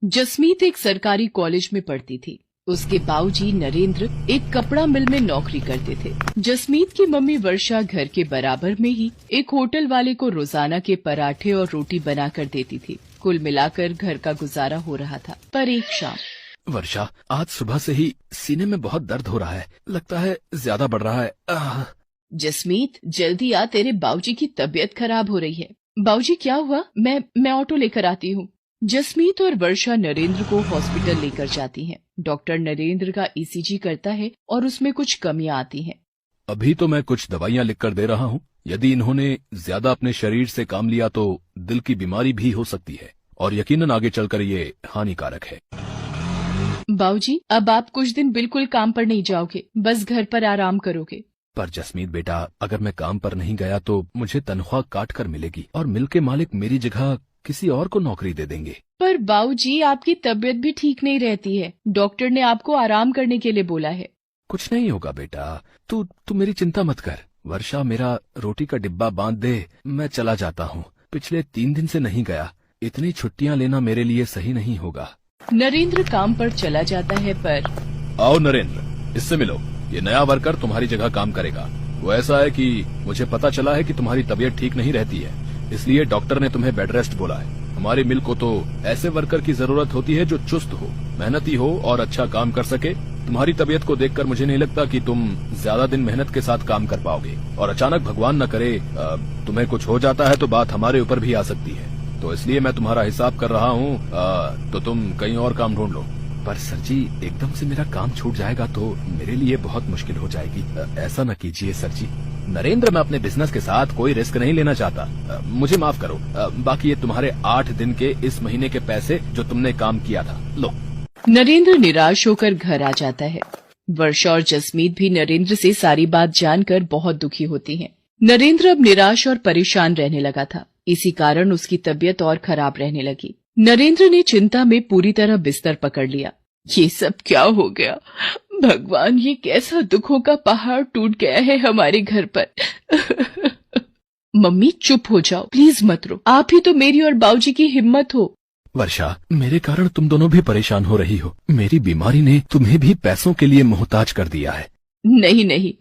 जसमीत एक सरकारी कॉलेज में पढ़ती थी। उसके बाबूजी नरेंद्र एक कपड़ा मिल में नौकरी करते थे। जसमीत की मम्मी वर्षा घर के बराबर में ही एक होटल वाले को रोजाना के पराठे और रोटी बना कर देती थी। कुल मिलाकर घर का गुजारा हो रहा था। पर एक शाम, वर्षा, आज सुबह से ही सीने में बहुत दर्द हो रहा है, लगता है ज्यादा बढ़ रहा है। जसमीत जल्दी आ, तेरे बाबूजी की तबीयत खराब हो रही है। बाबूजी क्या हुआ? मैं ऑटो लेकर आती हूँ। जसमीत और वर्षा नरेंद्र को हॉस्पिटल लेकर जाती हैं। डॉक्टर नरेंद्र का ईसीजी करता है और उसमें कुछ कमियां आती हैं। अभी तो मैं कुछ दवाइयाँ लिख कर दे रहा हूँ। यदि इन्होंने ज्यादा अपने शरीर से काम लिया तो दिल की बीमारी भी हो सकती है और यकीनन आगे चलकर ये हानिकारक है। बाबूजी, अब आप कुछ दिन बिल्कुल काम पर नहीं जाओगे, बस घर पर आराम करोगे। पर जसमीत बेटा, अगर मैं काम पर नहीं गया तो मुझे तनख्वाह काट कर मिलेगी और मिल के मालिक मेरी जगह किसी और को नौकरी दे देंगे। पर बाबूजी, आपकी तबीयत भी ठीक नहीं रहती है। डॉक्टर ने आपको आराम करने के लिए बोला है। कुछ नहीं होगा बेटा, तू मेरी चिंता मत कर। वर्षा, मेरा रोटी का डिब्बा बांध दे, मैं चला जाता हूँ। पिछले 3 दिन से नहीं गया। इतनी छुट्टियाँ लेना मेरे लिए सही नहीं होगा। नरेंद्र काम पर चला जाता है। पर आओ नरेंद्र, इससे मिलो। ये नया वर्कर तुम्हारी जगह काम करेगा। वो ऐसा है कि मुझे पता चला है कि तुम्हारी तबीयत ठीक नहीं रहती है, इसलिए डॉक्टर ने तुम्हें बेड रेस्ट बोला है। हमारी मिल को तो ऐसे वर्कर की जरूरत होती है जो चुस्त हो, मेहनती हो और अच्छा काम कर सके। तुम्हारी तबीयत को देखकर मुझे नहीं लगता कि तुम ज्यादा दिन मेहनत के साथ काम कर पाओगे, और अचानक भगवान न करे तुम्हें कुछ हो जाता है तो बात हमारे ऊपर भी आ सकती है। तो इसलिए मैं तुम्हारा हिसाब कर रहा हूँ, तो तुम कहीं और काम ढूंढ लो। पर सर जी, एकदम से मेरा काम छूट जाएगा तो मेरे लिए बहुत मुश्किल हो जाएगी। ऐसा न कीजिए सर जी। नरेंद्र, मैं अपने बिजनेस के साथ कोई रिस्क नहीं लेना चाहता। मुझे माफ करो। बाकी ये तुम्हारे 8 दिन के इस महीने के पैसे जो तुमने काम किया था, लो। नरेंद्र निराश होकर घर आ जाता है। वर्षा और जसमीत भी नरेंद्र से सारी बात जानकर बहुत दुखी होती हैं। नरेंद्र अब निराश और परेशान रहने लगा था। इसी कारण उसकी तबीयत और खराब रहने लगी। नरेंद्र ने चिंता में पूरी तरह बिस्तर पकड़ लिया। ये सब क्या हो गया? भगवान, ये कैसा दुखों का पहाड़ टूट गया है हमारे घर पर। मम्मी चुप हो जाओ, प्लीज मत रो। आप ही तो मेरी और बाबूजी की हिम्मत हो। वर्षा, मेरे कारण तुम दोनों भी परेशान हो रही हो। मेरी बीमारी ने तुम्हें भी पैसों के लिए मोहताज कर दिया है। नहीं नहीं,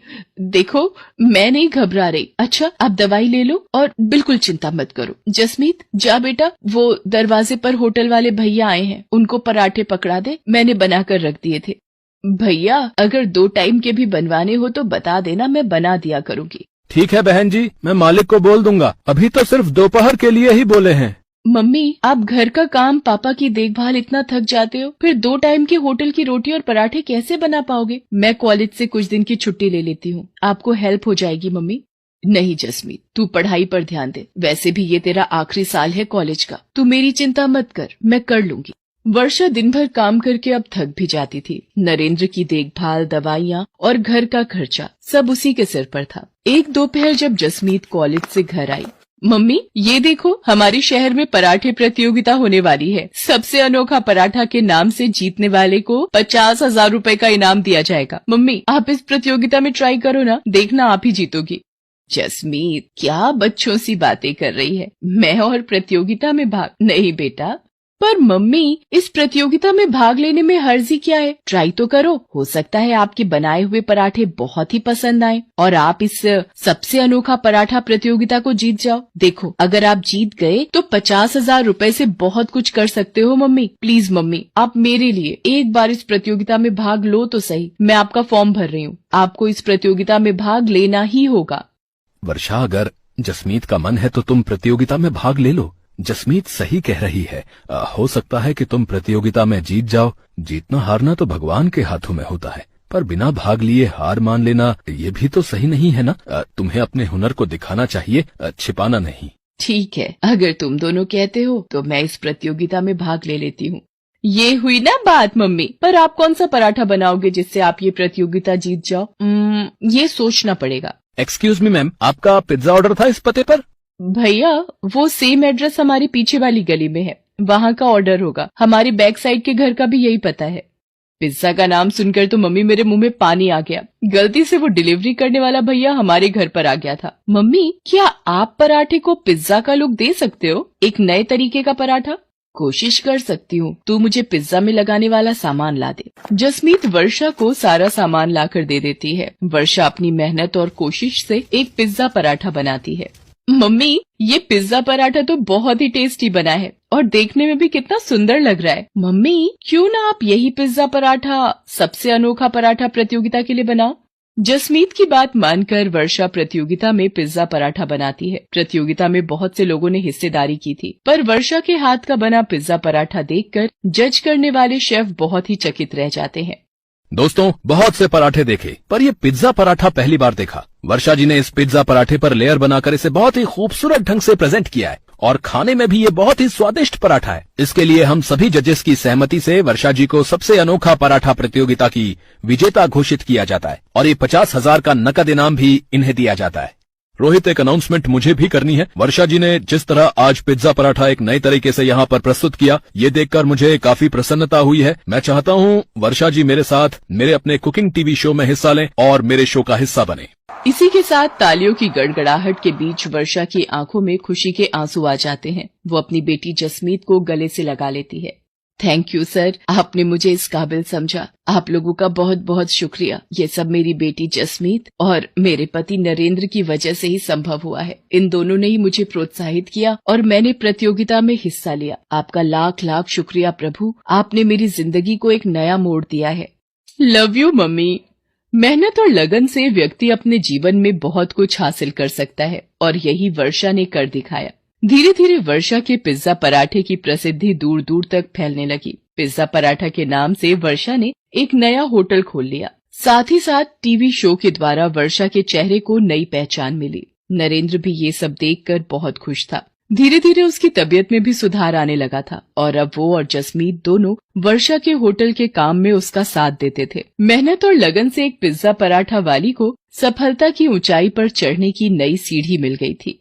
देखो मैं नहीं घबरा रही। अच्छा, आप दवाई ले लो और बिल्कुल चिंता मत करो। जसमीत, जा बेटा, वो दरवाजे पर होटल वाले भैया आए हैं, उनको पराठे पकड़ा दे, मैंने बना कर रख दिए थे। भैया, अगर 2 टाइम के भी बनवाने हो तो बता देना, मैं बना दिया करूँगी। ठीक है बहन जी, मैं मालिक को बोल दूंगा। अभी तो सिर्फ दोपहर के लिए ही बोले हैं। मम्मी, आप घर का काम, पापा की देखभाल, इतना थक जाते हो, फिर 2 टाइम के होटल की रोटी और पराठे कैसे बना पाओगे? मैं कॉलेज से कुछ दिन की छुट्टी ले लेती हूँ, आपको हेल्प हो जाएगी। मम्मी, नहीं जसमीत, तू पढ़ाई पर ध्यान दे। वैसे भी ये तेरा आखिरी साल है कॉलेज का, तू मेरी चिंता मत कर, मैं कर लूंगी। वर्षा दिन भर काम करके अब थक भी जाती थी। नरेंद्र की देखभाल, दवाइयाँ और घर का खर्चा सब उसी के सिर पर था। एक दोपहर जब जसमीत कॉलेज से घर आई, मम्मी ये देखो, हमारे शहर में पराठे प्रतियोगिता होने वाली है। सबसे अनोखा पराठा के नाम से जीतने वाले को 50,000 रुपए का इनाम दिया जाएगा। मम्मी, आप इस प्रतियोगिता में ट्राई करो ना, देखना आप ही जीतोगी। जसमीत, क्या बच्चों सी बातें कर रही है? मैं और प्रतियोगिता में भाग? नहीं बेटा। पर मम्मी, इस प्रतियोगिता में भाग लेने में हर्जी क्या है? ट्राई तो करो, हो सकता है आपके बनाए हुए पराठे बहुत ही पसंद आए और आप इस सबसे अनोखा पराठा प्रतियोगिता को जीत जाओ। देखो, अगर आप जीत गए तो 50,000 रुपए से बहुत कुछ कर सकते हो। मम्मी प्लीज, मम्मी आप मेरे लिए एक बार इस प्रतियोगिता में भाग लो तो सही। मैं आपका फॉर्म भर रही हूँ, आपको इस प्रतियोगिता में भाग लेना ही होगा। वर्षा, अगर जसमीत का मन है तो तुम प्रतियोगिता में भाग ले लो। जसमीत सही कह रही है। हो सकता है कि तुम प्रतियोगिता में जीत जाओ। जीतना हारना तो भगवान के हाथों में होता है, पर बिना भाग लिए हार मान लेना ये भी तो सही नहीं है ना। तुम्हें अपने हुनर को दिखाना चाहिए, छिपाना नहीं। ठीक है, अगर तुम दोनों कहते हो तो मैं इस प्रतियोगिता में भाग ले लेती हूँ। ये हुई ना बात मम्मी। पर आप कौन सा पराठा बनाओगे जिससे आप ये प्रतियोगिता जीत जाओ? ये सोचना पड़ेगा। एक्सक्यूज मी मैम, आपका पिज्जा ऑर्डर था इस पते पर? भैया, वो सेम एड्रेस हमारी पीछे वाली गली में है, वहाँ का ऑर्डर होगा। हमारी बैक साइड के घर का भी यही पता है। पिज्जा का नाम सुनकर तो मम्मी मेरे मुंह में पानी आ गया। गलती से वो डिलीवरी करने वाला भैया हमारे घर पर आ गया था। मम्मी, क्या आप पराठे को पिज्जा का लुक दे सकते हो? एक नए तरीके का पराठा। कोशिश कर सकती हूँ। तू मुझे पिज्जा में लगाने वाला सामान ला दे। जसमीत वर्षा को सारा सामान लाकर दे देती है। वर्षा अपनी मेहनत और कोशिश से एक पिज्जा पराठा बनाती है। मम्मी, ये पिज्जा पराठा तो बहुत ही टेस्टी बना है और देखने में भी कितना सुंदर लग रहा है। मम्मी, क्यों ना आप यही पिज्जा पराठा सबसे अनोखा पराठा प्रतियोगिता के लिए बनाओ। जसमीत की बात मानकर वर्षा प्रतियोगिता में पिज्जा पराठा बनाती है। प्रतियोगिता में बहुत से लोगों ने हिस्सेदारी की थी, पर वर्षा के हाथ का बना पिज्जा पराठा देखकर जज करने वाले शेफ बहुत ही चकित रह जाते हैं। दोस्तों, बहुत से पराठे देखे, पर ये पिज्जा पराठा पहली बार देखा। वर्षा जी ने इस पिज्जा पराठे पर लेयर बनाकर इसे बहुत ही खूबसूरत ढंग से प्रेजेंट किया है और खाने में भी ये बहुत ही स्वादिष्ट पराठा है। इसके लिए हम सभी जजेस की सहमति से वर्षा जी को सबसे अनोखा पराठा प्रतियोगिता की विजेता घोषित किया जाता है और ये 50,000 का नकद इनाम भी इन्हें दिया जाता है। रोहित, एक अनाउंसमेंट मुझे भी करनी है। वर्षा जी ने जिस तरह आज पिज्जा पराठा एक नए तरीके से यहाँ पर प्रस्तुत किया, ये देखकर मुझे काफी प्रसन्नता हुई है। मैं चाहता हूँ वर्षा जी मेरे साथ मेरे अपने कुकिंग टीवी शो में हिस्सा लें और मेरे शो का हिस्सा बने। इसी के साथ तालियों की गड़गड़ाहट के बीच वर्षा की आंखों में खुशी के आंसू आ जाते हैं। वो अपनी बेटी जसमीत को गले से लगा लेती है। थैंक यू सर, आपने मुझे इस काबिल समझा। आप लोगों का बहुत बहुत शुक्रिया। ये सब मेरी बेटी जसमीत और मेरे पति नरेंद्र की वजह से ही संभव हुआ है। इन दोनों ने ही मुझे प्रोत्साहित किया और मैंने प्रतियोगिता में हिस्सा लिया। आपका लाख लाख शुक्रिया प्रभु, आपने मेरी जिंदगी को एक नया मोड़ दिया है। Love you mummy. मेहनत और लगन से व्यक्ति अपने जीवन में बहुत कुछ हासिल कर सकता है और यही वर्षा ने कर दिखाया। धीरे धीरे वर्षा के पिज्जा पराठे की प्रसिद्धि दूर दूर तक फैलने लगी। पिज्जा पराठा के नाम से वर्षा ने एक नया होटल खोल लिया। साथ ही साथ टीवी शो के द्वारा वर्षा के चेहरे को नई पहचान मिली। नरेंद्र भी ये सब देखकर बहुत खुश था। धीरे धीरे उसकी तबीयत में भी सुधार आने लगा था और अब वो और जसमीत दोनों वर्षा के होटल के काम में उसका साथ देते थे। मेहनत और लगन से एक पिज्जा पराठा वाली को सफलता की ऊंचाई पर चढ़ने की नई सीढ़ी मिल गई थी।